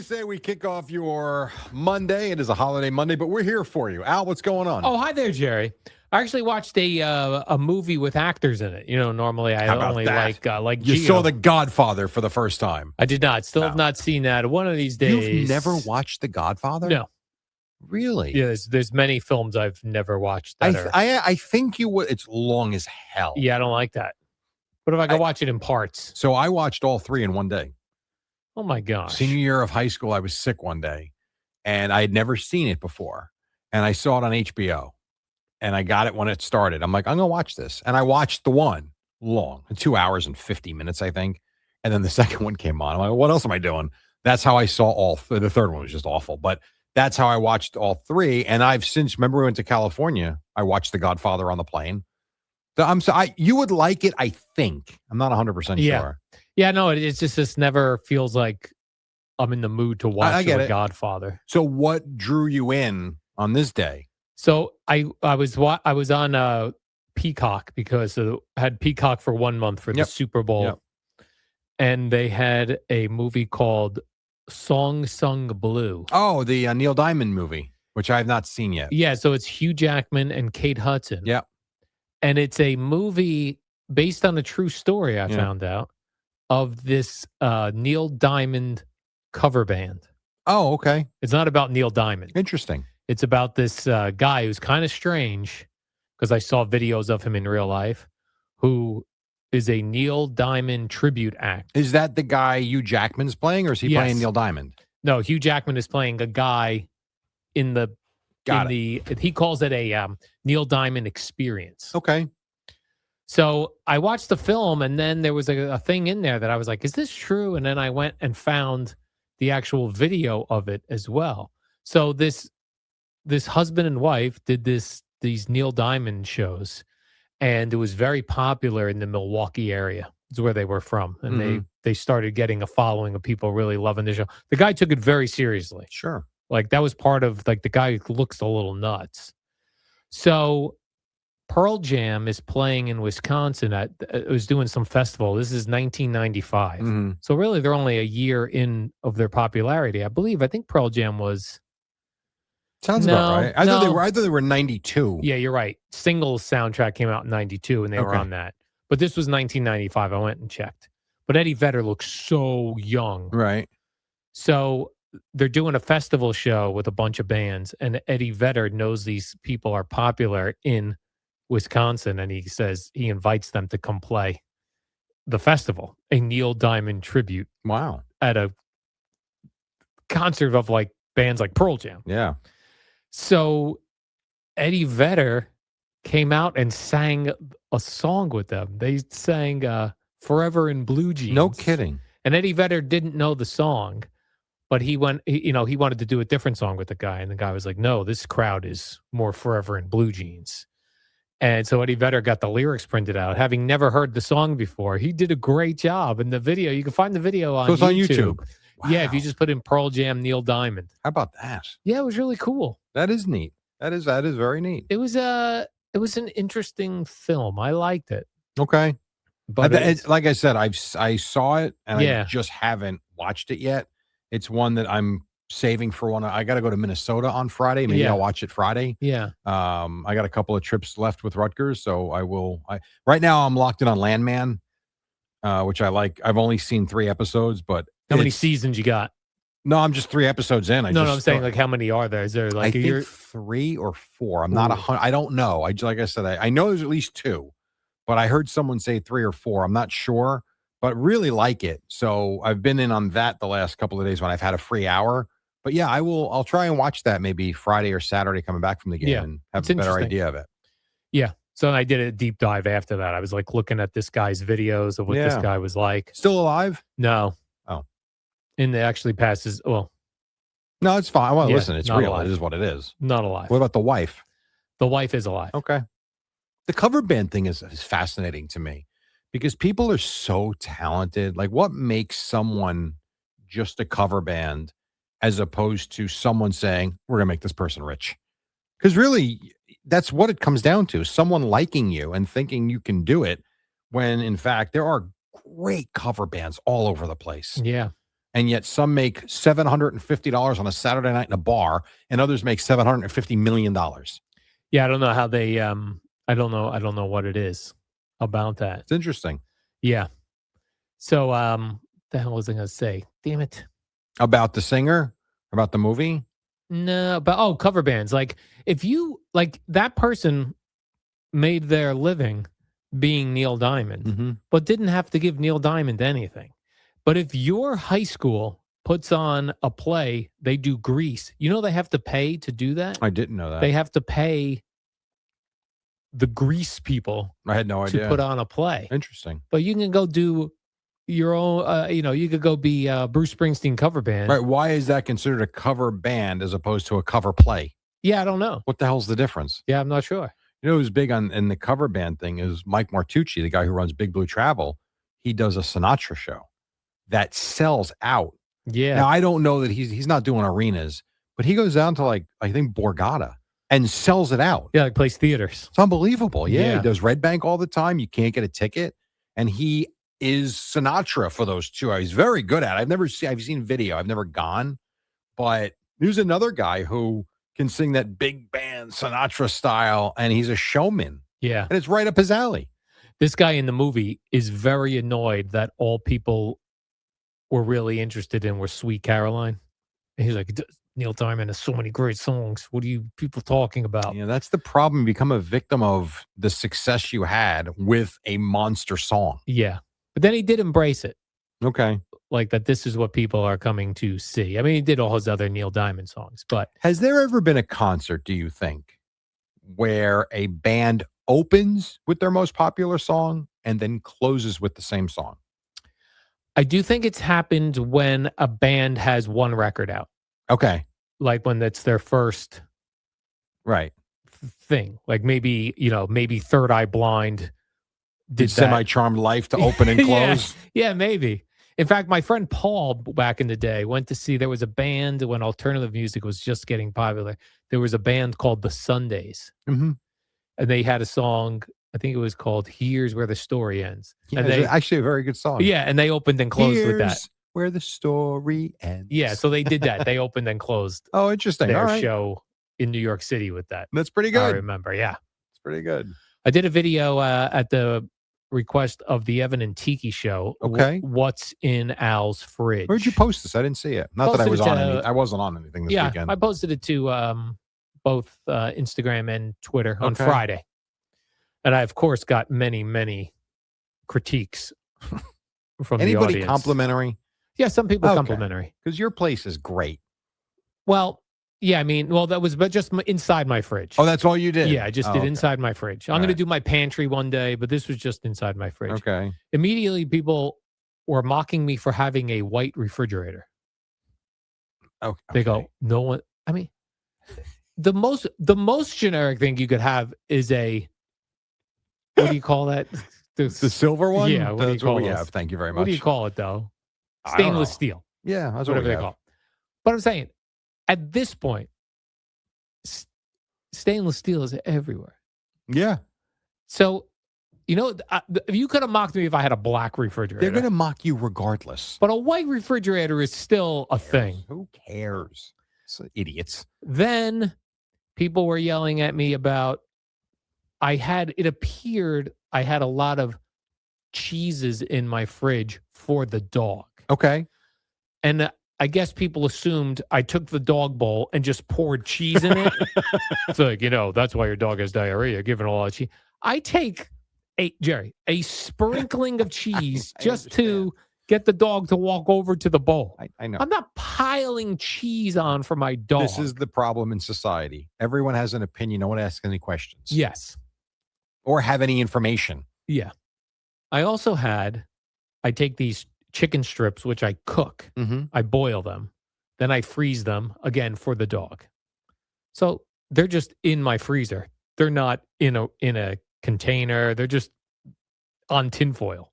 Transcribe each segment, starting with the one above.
Say we kick off your Monday. It is a holiday Monday, but we're here for you. Al, what's going on? Oh, hi there, Jerry. I actually watched a movie with actors in it. You know, normally I How about only that? like You Geo. saw The Godfather for the first time. I did not. Still No. have not seen that. One of these days. You've never watched The Godfather? No. Really? Yeah, there's many films I've never watched that are. I think you would. It's long as hell. Yeah, I don't like that. What if I go watch it in parts? So I watched all three in one day. Oh my gosh. Senior year of high school, I was sick one day, and I had never seen it before. And I saw it on HBO, and I got it when it started. I'm like, I'm going to watch this. And I watched the one long, 2 hours and 50 minutes, I think. And then the second one came on. I'm like, what else am I doing? That's how I saw all the third one was just awful. But that's how I watched all three. And I've since, remember we went to California, I watched The Godfather on the plane. So you would like it, I think. I'm not 100% sure. Yeah, no, it's just this never feels like I'm in the mood to watch The Godfather. So what drew you in on this day? So I was on Peacock because I had Peacock for 1 month for the Super Bowl, and they had a movie called Song Sung Blue. Oh, the Neil Diamond movie, which I have not seen yet. Yeah, so it's Hugh Jackman and Kate Hudson. Yeah, and it's a movie based on a true story. I found out of this Neil Diamond cover band. Oh, okay. It's not about Neil Diamond. Interesting. It's about this guy who's kind of strange because I saw videos of him in real life, who is a Neil Diamond tribute act. Is that the guy Hugh Jackman's playing, or is he playing Neil Diamond? No, Hugh Jackman is playing a guy in the he calls it a Neil Diamond experience. Okay. So I watched the film, and then there was a thing in there that I was like, is this true? And then I went and found the actual video of it as well. So this husband and wife did these Neil Diamond shows, and it was very popular in the Milwaukee area. It's where they were from. And they started getting a following of people really loving the show. The guy took it very seriously. Sure. Like that was part of like the guy who looks a little nuts. So Pearl Jam is playing in Wisconsin. It was doing some festival. This is 1995. So really, they're only a year in of their popularity. I think Pearl Jam was. Sounds about right. I thought they were 92. Yeah, you're right. Singles soundtrack came out in 92, and they were on that. But this was 1995. I went and checked. But Eddie Vedder looks so young. Right. So they're doing a festival show with a bunch of bands, and Eddie Vedder knows these people are popular in Wisconsin, and he invites them to come play the festival, a Neil Diamond tribute. Wow. At a concert of like bands like Pearl Jam. Yeah. So Eddie Vedder came out and sang a song with them. They sang Forever in Blue Jeans. No kidding. And Eddie Vedder didn't know the song, but he wanted to do a different song with the guy. And the guy was like, no, this crowd is more Forever in Blue Jeans. And so Eddie Vedder got the lyrics printed out. Having never heard the song before, he did a great job. And the video, you can find the video on YouTube. It's on YouTube. Wow. Yeah, if you just put in Pearl Jam, Neil Diamond. How about that? Yeah, it was really cool. That is neat. That is very neat. It was an interesting film. I liked it. Okay. But like I said, I saw it and I just haven't watched it yet. It's one that I'm saving for one. I got to go to Minnesota on Friday. Maybe I'll watch it Friday. Yeah. I got a couple of trips left with Rutgers, so I will. Right now I'm locked in on Landman, which I like. I've only seen 3 episodes, but how many seasons you got? No, I'm just 3 episodes in. I'm saying like how many are there? Is there like I think 3 or 4. I'm not 100. I don't know. Like I said, I know there's at least 2, but I heard someone say 3 or 4. I'm not sure, but really like it. So I've been in on that the last couple of days when I've had a free hour. But yeah, I'll try and watch that maybe Friday or Saturday coming back from the game and have a better idea of it. Yeah. So I did a deep dive after that. I was like looking at this guy's videos of what this guy was like. Still alive? No. Oh. And it actually passes. Well, no, it's fine. Well, listen, it's real. Alive. It is what it is. Not alive. What about the wife? The wife is alive. Okay. The cover band thing is fascinating to me because people are so talented. Like, what makes someone just a cover band as opposed to someone saying, we're going to make this person rich? Because really, that's what it comes down to. Someone liking you and thinking you can do it when, in fact, there are great cover bands all over the place. Yeah. And yet some make $750 on a Saturday night in a bar, and others make $750 million. Yeah, I don't know how they. I don't know what it is about that. It's interesting. Yeah. So, the hell was I going to say? Damn it. About the singer? About the movie? No, but cover bands. Like if you like that person made their living being Neil Diamond, Mm-hmm. but didn't have to give Neil Diamond anything. But if your high school puts on a play, they do Grease. You know they have to pay to do that? I didn't know that. They have to pay the Grease people I had no idea. to put on a play. Interesting. But you can go do your own, you could go be Bruce Springsteen cover band. Right. Why is that considered a cover band as opposed to a cover play? Yeah, I don't know. What the hell's the difference? Yeah, I'm not sure. You know who's big on in the cover band thing is Mike Martucci, the guy who runs Big Blue Travel. He does a Sinatra show that sells out. Yeah. Now I don't know that he's not doing arenas, but he goes down to like I think Borgata and sells it out. Yeah, like plays theaters. It's unbelievable. Yeah, Yeah. He does Red Bank all the time. You can't get a ticket, and he is Sinatra for those two. He's very good at it. I've seen video. I've never gone, but there's another guy who can sing that big band Sinatra style, and he's a showman. Yeah. And it's right up his alley. This guy in the movie is very annoyed that all people were really interested in were Sweet Caroline. And he's like, Neil Diamond has so many great songs. What are you people talking about? Yeah, that's the problem. You become a victim of the success you had with a monster song. Yeah. But then he did embrace it. Okay. Like that this is what people are coming to see. I mean, he did all his other Neil Diamond songs, but Has there ever been a concert, do you think, where a band opens with their most popular song and then closes with the same song? I do think it's happened when a band has one record out. Okay. Like when that's their first Right. thing. Like maybe Third Eye Blind did that. Semi-Charmed Life to open and close. Yeah, maybe. In fact, my friend Paul back in the day went to see, there was a band when alternative music was just getting popular. There was a band called The Sundays. Mm-hmm. And they had a song, I think it was called Here's Where the Story Ends. Yeah, and it's actually a very good song. Yeah, and they opened and closed with that. Here's where the story ends. Yeah, so they did that. They opened and closed Oh, interesting. All their right. show in New York City with that. That's pretty I good. remember, yeah. It's pretty good. I did a video at the request of the Evan and Tiki show. Okay. What's in Al's fridge? Where'd you post this? I didn't see it. Not that I Posted was it on to- any. I wasn't on anything this weekend. I posted it to both Instagram and Twitter on Okay. Friday. And I, of course, got many, many critiques from the Anybody audience. complimentary? Yeah, some people Okay. complimentary. Because your place is great. Well, yeah, I mean, that was but just inside my fridge. Oh, that's all you did? Yeah, I just Oh, did okay. inside my fridge. I'm All going to right. do my pantry one day, but this was just inside my fridge. Okay. Immediately, people were mocking me for having a white refrigerator. Okay. They go, no one. I mean, the most generic thing you could have is a, what do you call that? The silver one? Yeah, what do you That's call what we those? have. Thank you very much. What do you call it though? I don't Stainless know. steel, Yeah, that's whatever what we they have. call it. But I'm saying, at this point, stainless steel is everywhere. Yeah. So, you could have mocked me if I had a black refrigerator. They're going to mock you regardless. But a white refrigerator is still a thing. Who cares? It's idiots. Then people were yelling at me about it appeared I had a lot of cheeses in my fridge for the dog. Okay. And I guess people assumed I took the dog bowl and just poured cheese in it. It's like, that's why your dog has diarrhea, giving a lot of cheese. I take a sprinkling of cheese just to get the dog to walk over to the bowl. I know. I'm not piling cheese on for my dog. This is the problem in society. Everyone has an opinion. No one asks any questions. Yes. Or have any information. Yeah. I take these chicken strips, which I cook. Mm-hmm. I boil them. Then I freeze them again for the dog. So they're just in my freezer. They're not in a container. They're just on tinfoil.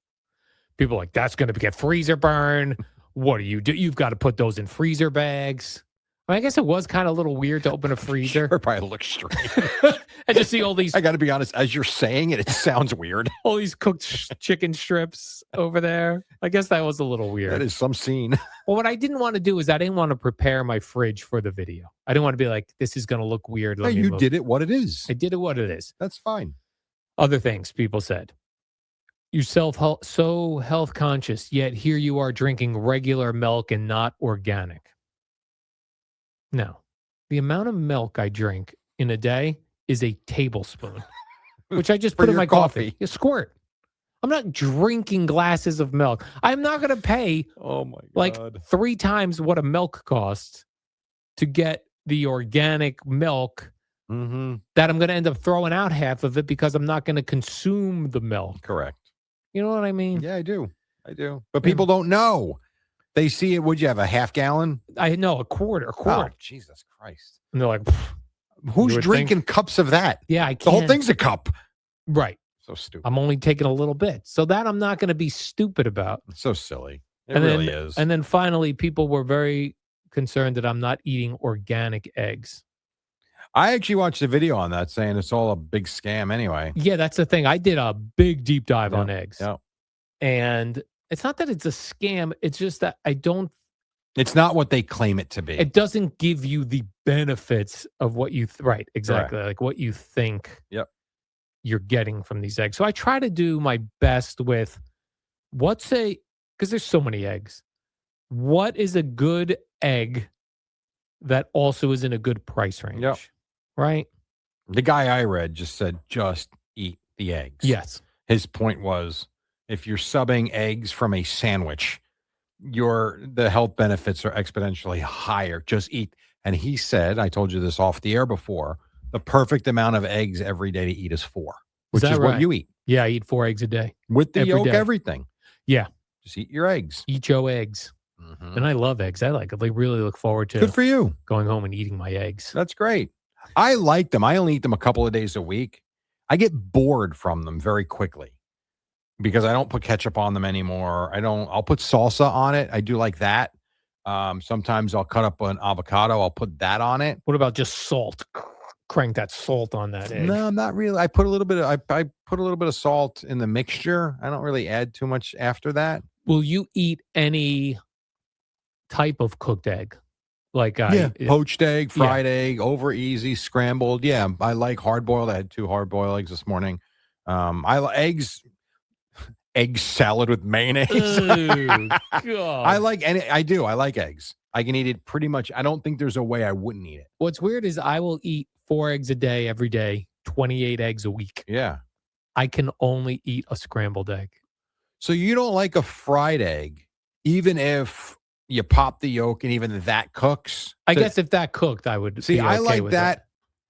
People are like, that's going to get freezer burn. What do? You've got to put those in freezer bags. I mean, I guess it was kind of a little weird to open a freezer Sure, probably looks strange. and just see all these I got to be honest. As you're saying it, it sounds weird. all these cooked chicken strips over there. I guess that was a little weird. That is some scene. Well, what I didn't want to do is I didn't want to prepare my fridge for the video. I didn't want to be like, this is going to look weird. No, Let me you look. did it what it is. I did it what it is. That's fine. Other things people said. You're so health conscious, yet here you are drinking regular milk and not organic. No. The amount of milk I drink in a day is a tablespoon, which I just For put in your my coffee. coffee. A squirt. I'm not drinking glasses of milk. I'm not going to pay Oh my God. like 3 times what a milk costs to get the organic milk Mm-hmm. that I'm going to end up throwing out half of it because I'm not going to consume the milk. Correct. You know what I mean? Yeah, I do. But people don't know. They see it. Would you have a half gallon? I know, a quart. Oh, Jesus Christ. And they're like, Who's would drinking cups of that? yeah, I can't. The whole thing's a cup. Right. So stupid. I'm only taking a little bit. So that I'm not going to be stupid about. It's so silly. It And really then, is. And then finally, people were very concerned that I'm not eating organic eggs. I actually watched a video on that saying it's all a big scam anyway. Yeah, that's the thing. I did a big deep dive on eggs. Yeah. And it's not that it's a scam. It's just that It's not what they claim it to be. it doesn't give you the benefits of what you, right, exactly. Like what you think Yep. you're getting from these eggs. So I try to do my best with because there's so many eggs. What is a good egg that also is in a good price range? Yep. Right? The guy I read just said, just eat the eggs. Yes. His point was, if you're subbing eggs from a sandwich, the health benefits are exponentially higher. Just eat. And he said, I told you this off the air before, the perfect amount of eggs every day to eat is 4, which is what you eat. Yeah, I eat 4 eggs a day. With the Every yolk, day. everything. Yeah. Just eat your eggs. Eat your eggs. Mhm. And I love eggs. I really look forward to Good for you. going home and eating my eggs. That's great. I like them. I only eat them a couple of days a week. I get bored from them very quickly because I don't put ketchup on them anymore. I'll put salsa on it. I do like that. Sometimes I'll cut up an avocado. I'll put that on it. What about just salt? Crank that salt on that egg. No, not really. I put a little bit of salt in the mixture. I don't really add too much after that. Will you eat any type of cooked egg? Like Poached egg, fried egg, over easy, scrambled. Yeah, I like hard boiled. I had 2 hard boiled eggs this morning. I like egg salad with mayonnaise. Oh, God. I like eggs. I can eat it pretty much. I don't think there's a way I wouldn't eat it. What's weird is I will eat 4 eggs a day every day, 28 eggs a week. Yeah. I can only eat a scrambled egg. So you don't like a fried egg, even if you pop the yolk and even that cooks? I guess if that cooked, I would See, be I okay like with that. it.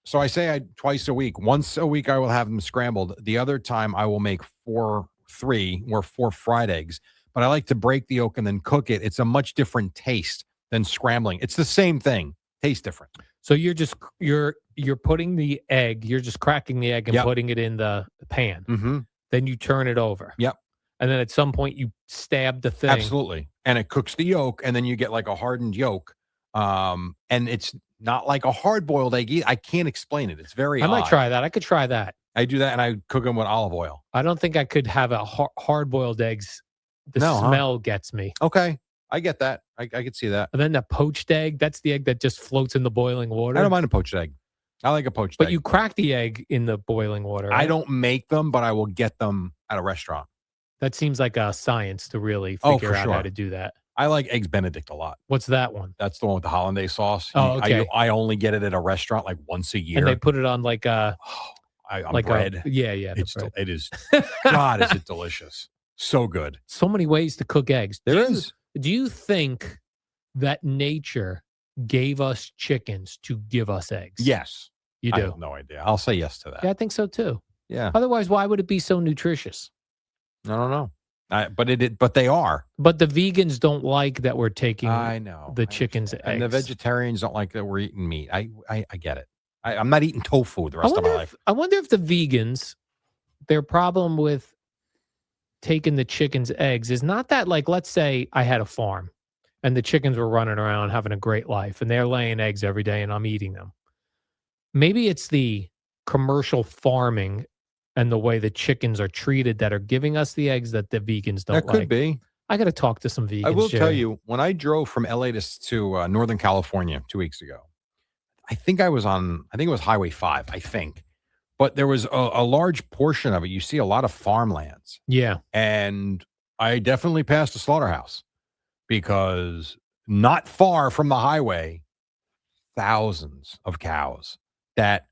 So I say twice a week. Once a week, I will have them scrambled. The other time, I will make 4 fried eggs. But I like to break the yolk and then cook it. It's a much different taste than scrambling. It's the same thing. Tastes different. So you're putting the egg, you're just cracking the egg and putting it in the pan. Mm-hmm. Then you turn it over. Yep. And then at some point you stab the thing. Absolutely. And it cooks the yolk, and then you get like a hardened yolk. And it's not like a hard-boiled egg. I can't explain it. It's very I might odd. try that. I could try that. I do that, and I cook them with olive oil. I don't think I could have a hard-boiled eggs. The smell gets me. Okay. I get that. I could see that. And then the poached egg, that's the egg that just floats in the boiling water. I don't mind a poached egg. I like a poached egg. But you crack the egg in the boiling water. Right? I don't make them, but I will get them at a restaurant. That seems like a science to really figure out how to do that. I like Eggs Benedict a lot. What's that one? That's the one with the hollandaise sauce. Oh, okay. I only get it at a restaurant like once a year. And they put it on like a... on like bread. Yeah. It is. God, is it delicious. So good. So many ways to cook eggs. There is. Do you think that nature gave us chickens to give us eggs? Yes. You do? I have no idea. I'll say yes to that. Yeah, I think so too. Yeah. Otherwise, why would it be so nutritious? I don't know. But they are. But the vegans don't like that we're taking I know the chicken's eggs. And the vegetarians don't like that we're eating meat. I get it. I'm not eating tofu the rest of my life. I wonder if the vegans, their problem with taking the chicken's eggs is not that, like, let's say I had a farm and the chickens were running around having a great life, and they're laying eggs every day, and I'm eating them. Maybe it's the commercial farming and the way the chickens are treated that are giving us the eggs that the vegans don't That could like. be. I got to talk to some I vegans, will tell Jerry. you, when I drove from LA to Northern California 2 weeks ago, I think it was Highway 5, I think. But there was a large portion of it. You see a lot of farmlands. Yeah. And I definitely passed a slaughterhouse because not far from the highway, thousands of cows that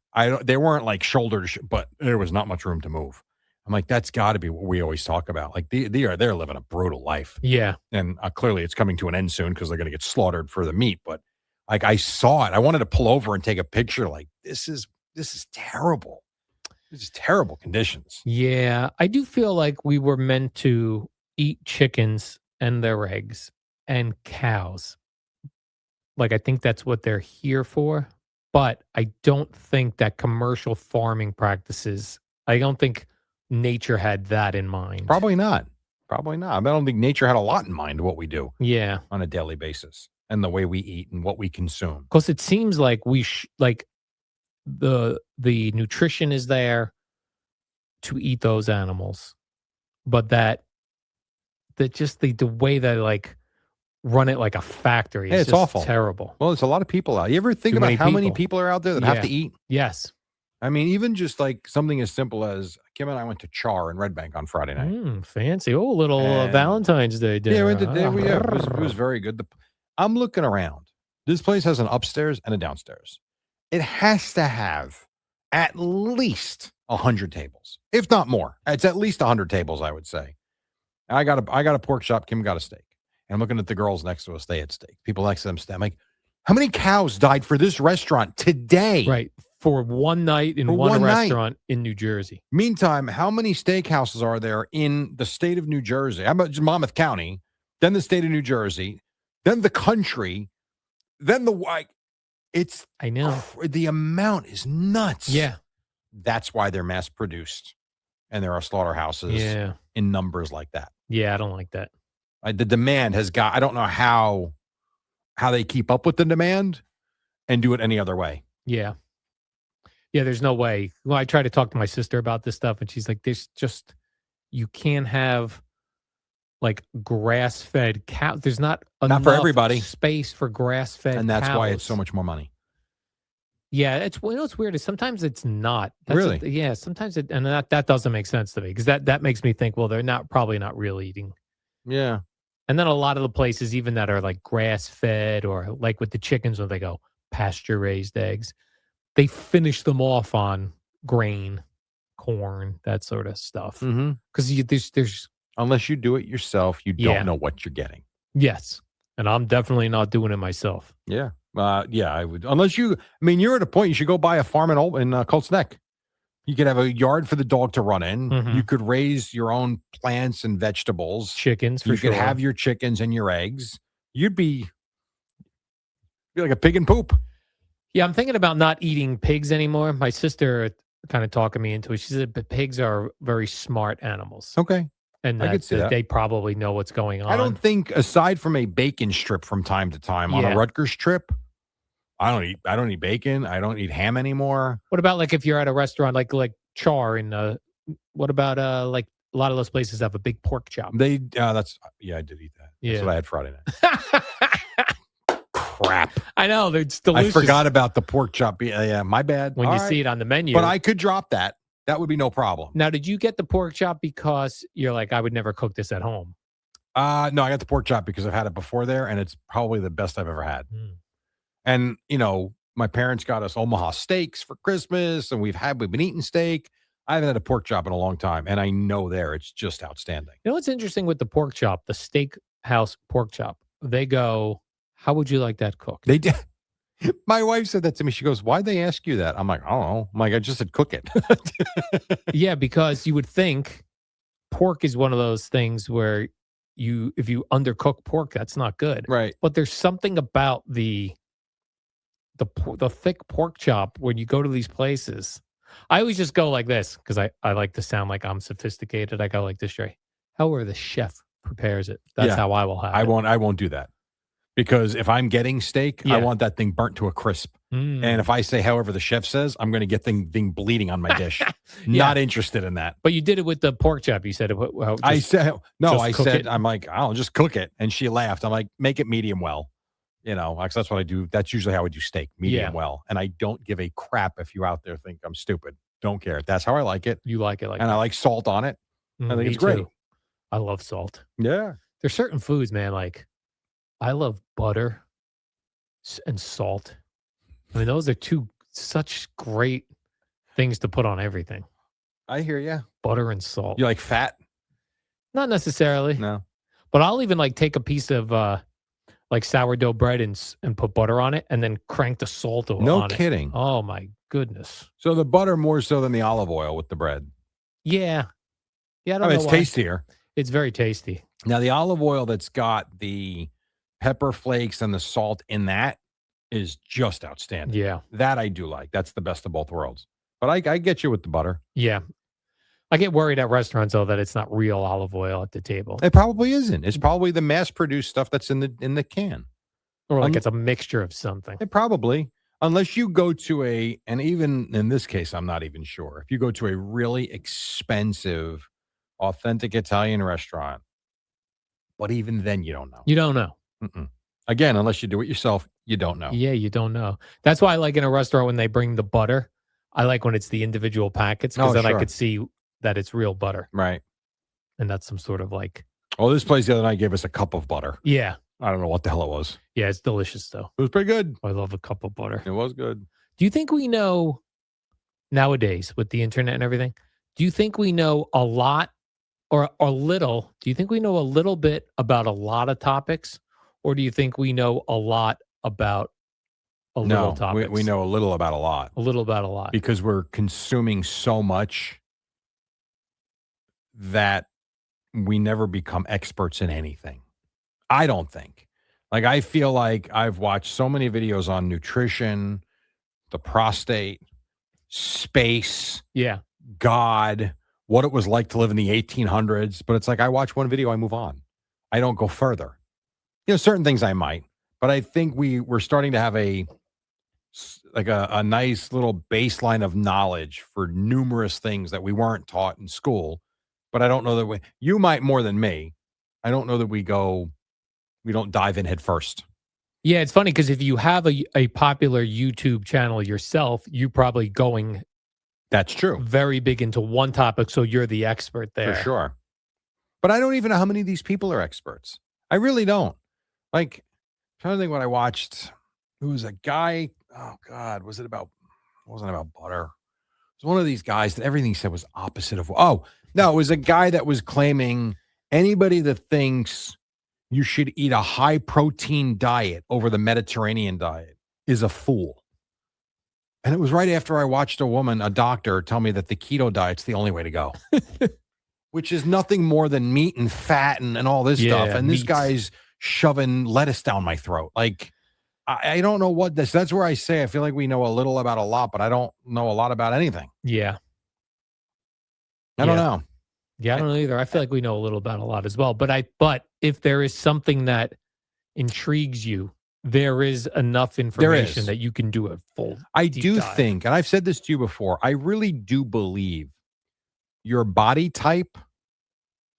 they weren't like shoulder to but there was not much room to move. I'm like, that's got to be what we always talk about. Like they're living a brutal life. Yeah. And clearly it's coming to an end soon because they're going to get slaughtered for the meat. But like I saw it, I wanted to pull over and take a picture. Like this is terrible. This is terrible conditions. Yeah. I do feel like we were meant to eat chickens and their eggs and cows. Like, I think that's what they're here for. But I don't think that commercial farming practices, I don't think nature had that in mind. Probably not. Probably not. I don't think nature had a lot in mind what we do Yeah. on a daily basis and the way we eat and what we consume. Because it seems like like the nutrition is there to eat those animals, but that just the way that like run it like a factory Hey, is it's just awful. terrible. Well, it's a lot of people out. You ever think Too about many how many people. people are out there that have to Yeah. eat? Yes. I mean, even just like something as simple as Kim and I went to Char in Red Bank on Friday night. Fancy. Oh, a little And- Valentine's Day dinner. Yeah, we went to, it was very good. I'm looking around. This place has an upstairs and a downstairs. It has to have at least 100 tables, if not more. It's at least 100 tables, I would say. I got a pork chop. Kim got a steak. And I'm looking at the girls next to us. They had steak. People next to them. I'm like, how many cows died for this restaurant today? Right. For one night in one restaurant in New Jersey. Meantime, how many steakhouses are there in the state of New Jersey? How about just Monmouth County, then the state of New Jersey, then the country, then I know. The amount is nuts. Yeah. That's why they're mass produced. And there are slaughterhouses in numbers like that. Yeah, I don't like that. The demand has got, I don't know how they keep up with the demand and do it any other way. Yeah. Yeah, there's no way. Well, I try to talk to my sister about this stuff, and she's like, you can't have like grass-fed cows. There's not enough for everybody. Space for grass-fed And that's cows. why it's so much more money. Yeah, it's what's weird is sometimes it's not. Really? Sometimes and that doesn't make sense to me because that makes me think, well, they're probably not real eating. Yeah. And then a lot of the places, even that are like grass-fed or like with the chickens when they go pasture-raised eggs, they finish them off on grain, corn, that sort of stuff. Because there's unless you do it yourself, you don't know what you're getting. Yes, and I'm definitely not doing it myself. Yeah, I would. Unless you're at a point you should go buy a farm in Colts Neck. You could have a yard for the dog to run in. You could raise your own plants and vegetables. Chickens, for sure. You could have your chickens and your eggs. You'd be like a pig in poop. Yeah, I'm thinking about not eating pigs anymore. My sister kind of talking me into it. She said, but pigs are very smart animals. Okay. And I could see that. They probably know what's going on. I don't think, aside from a bacon strip from time to time on a Rutgers trip, I don't eat bacon. I don't eat ham anymore. What about like if you're at a restaurant like Char in what about like a lot of those places have a big pork chop? I did eat that. That's what I had Friday night. Crap. I know, it's delicious. I forgot about the pork chop. Yeah, my bad. When you see it on the menu. But I could drop that. That would be no problem. Now, did you get the pork chop because you're like, I would never cook this at home? No, I got the pork chop because I've had it before there, and it's probably the best I've ever had. And, my parents got us Omaha steaks for Christmas, and we've been eating steak. I haven't had a pork chop in a long time, and I know it's just outstanding. You know what's interesting with the pork chop, the steakhouse pork chop? They go, how would you like that cooked? They did. My wife said that to me. She goes, why'd they ask you that? I'm like, I don't know. I'm like, I just said cook it. Yeah, because you would think pork is one of those things where if you undercook pork, that's not good. Right. But there's something about the thick pork chop when you go to these places. I always just go like this because I like to sound like I'm sophisticated. I go like this, Jerry. However the chef prepares it, that's how I will have it. I won't do that. because if I'm getting steak, I Yeah. want that thing burnt to a crisp. And if I say, however, the chef says, I'm going to get thing bleeding on my dish. Yeah. Not interested in that. But you did it with the pork chop. You said, well, I said, no, just I cook said, it? I'm like, I'll just cook it. And she laughed. I'm like, make it medium well. You know, 'cause that's what I do. That's usually how I do steak, medium Yeah. well. And I don't give a crap if you out there think I'm stupid. Don't care. That's how I like it. You like it like And I that. like salt on it. I think Me it's great. too. I love salt. Yeah. There's certain foods, man, like I love butter and salt. I mean, those are two such great things to put on everything. I hear you. Butter and salt. You like fat? Not necessarily, No. but I'll even like take a piece of like sourdough bread and put butter on it and then crank the salt on No it. kidding. Oh my goodness. So the butter more so than the olive oil with the bread. Yeah. Yeah, I I don't mean, know it's why. tastier. It's very tasty. Now, the olive oil that's got the pepper flakes and the salt in that is just outstanding. Yeah. That I do like. That's the best of both worlds. But I get you with the butter. Yeah. I get worried at restaurants though that it's not real olive oil at the table. It probably isn't. It's probably the mass-produced stuff that's in the can. Or like it's a mixture of something. It probably, unless you go to and even in this case, I'm not even sure. If you go to a really expensive, authentic Italian restaurant, but even then, you don't know. You don't know. Mm-mm. Again, unless you do it yourself, you don't know. Yeah, you don't know. That's why I like in a restaurant when they bring the butter. I like when it's the individual packets because then I sure. could see that it's real butter Right. and that's some sort of like. Oh, this place the other night gave us a cup of butter. Yeah. I don't know what the hell it was. Yeah, it's delicious though. It was pretty good. I love a cup of butter. It was good. Do you think we know nowadays with the internet and everything? Do you think we know a lot or a little? Do you think we know a little bit about a lot of topics? Or do you think we know a lot about a little No, topics? we know a little about a lot. A little about a lot. Because we're consuming so much that we never become experts in anything. I don't think. Like, I feel like I've watched so many videos on nutrition, the prostate, space, Yeah. God, what it was like to live in the 1800s. But it's like I watch one video, I move on. I don't go further. You know, certain things I might, but I think we're starting to have a nice little baseline of knowledge for numerous things that we weren't taught in school. But I don't know that you might more than me. I don't know that we don't dive in head first. Yeah, it's funny because if you have a popular YouTube channel yourself, you're probably going That's true. very big into one topic, so you're the expert there. For sure. But I don't even know how many of these people are experts. I really don't. Like, I'm trying to think what I watched. It was a guy. Oh, God. It wasn't about butter. It was one of these guys that everything he said was opposite of. Oh, no. It was a guy that was claiming anybody that thinks you should eat a high protein diet over the Mediterranean diet is a fool. And it was right after I watched a doctor, tell me that the keto diet's the only way to go, which is nothing more than meat and fat and all this stuff. And this guy's shoving lettuce down my throat. Like, I don't know what that's where I say, I feel like we know a little about a lot, but I don't know a lot about anything. Yeah. I don't know. Yeah, I don't know either. I feel like we know a little about a lot as well. But if there is something that intrigues you, there is enough information that you can do a full. I deep do dive. think, and I've said this to you before, I really do believe your body type,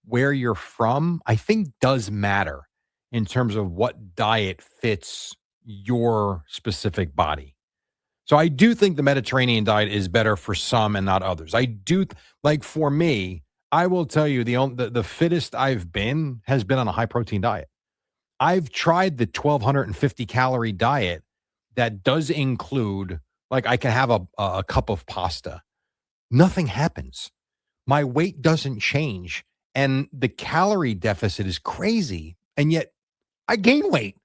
where you're from, I think does matter in terms of what diet fits your specific body. So I do think the Mediterranean diet is better for some and not others. I do, like for me, I will tell you the fittest I've been has been on a high protein diet. I've tried the 1,250 calorie diet that does include, like, I can have a cup of pasta. Nothing happens. My weight doesn't change. And the calorie deficit is crazy. And yet I gain weight.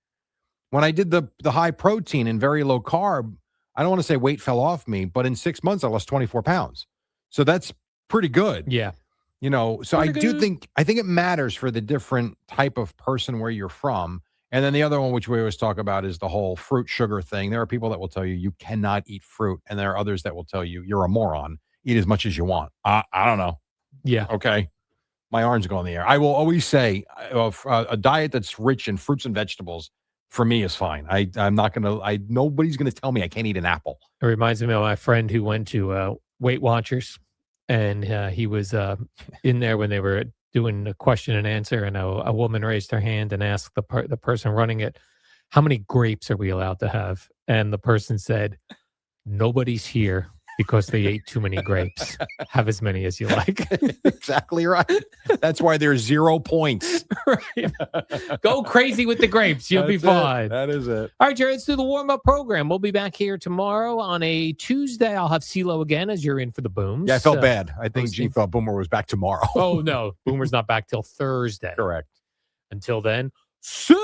When I did the high protein and very low carb, I don't want to say weight fell off me, but in 6 months, I lost 24 pounds. So that's pretty good. Yeah. You know, so I think it matters for the different type of person where you're from. And then the other one, which we always talk about, is the whole fruit sugar thing. There are people that will tell you you cannot eat fruit. And there are others that will tell you you're a moron. Eat as much as you want. I don't know. Yeah. Okay. My arms go in the air. I will always say a diet that's rich in fruits and vegetables, for me is fine. I'm not gonna. Nobody's gonna tell me I can't eat an apple. It reminds me of my friend who went to Weight Watchers, and he was in there when they were doing a question and answer, and a woman raised her hand and asked the person running it, "How many grapes are we allowed to have?" And the person said, "Nobody's here because they ate too many grapes. Have as many as you like." Exactly right. That's why there's 0 points. Right. Go crazy with the grapes. You'll be fine. That is it. All right, Jerry, let's do the warm-up program. We'll be back here tomorrow on a Tuesday. I'll have CeeLo again as you're in for the Booms. Yeah, I felt bad. I think G thought Boomer was back tomorrow. Oh, no. Boomer's not back till Thursday. Correct. Until then, see